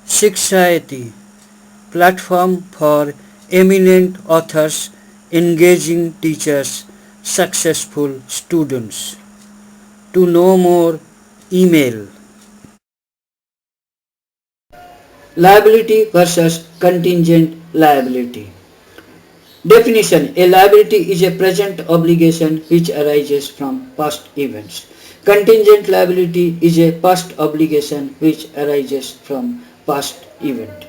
Shikshayati, platform for eminent authors, engaging teachers, successful students. To know more, email. Liability versus contingent liability. Definition: a liability is a present obligation which arises from past events. Contingent liability is a past obligation which arises from past event.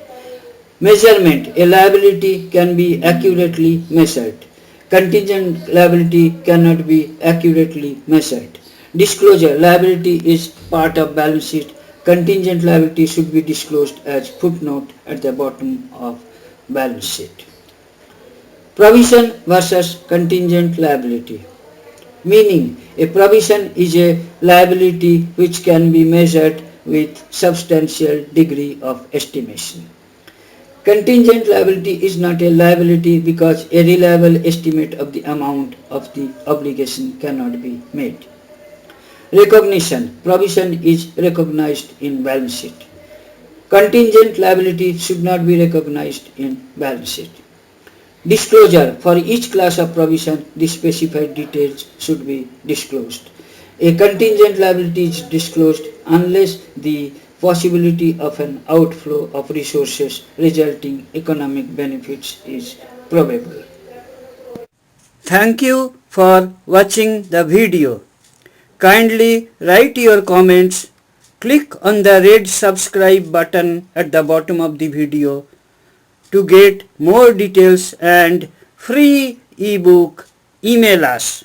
Measurement: a liability can be accurately measured. Contingent liability cannot be accurately measured. Disclosure: liability is part of balance sheet. Contingent liability should be disclosed as footnote at the bottom of balance sheet. Provision versus contingent liability. Meaning, a provision is a liability which can be measured with substantial degree of estimation. Contingent liability is not a liability because a reliable estimate of the amount of the obligation cannot be made. Recognition: provision is recognized in balance sheet. Contingent liability should not be recognized in balance sheet. Disclosure: for each class of provision, the specified details should be disclosed. A contingent liability is disclosed unless the possibility of an outflow of resources resulting economic benefits is probable. Thank you for watching the video. Kindly write your comments. Click on the red subscribe button at the bottom of the video to get more details and free ebook. Email us.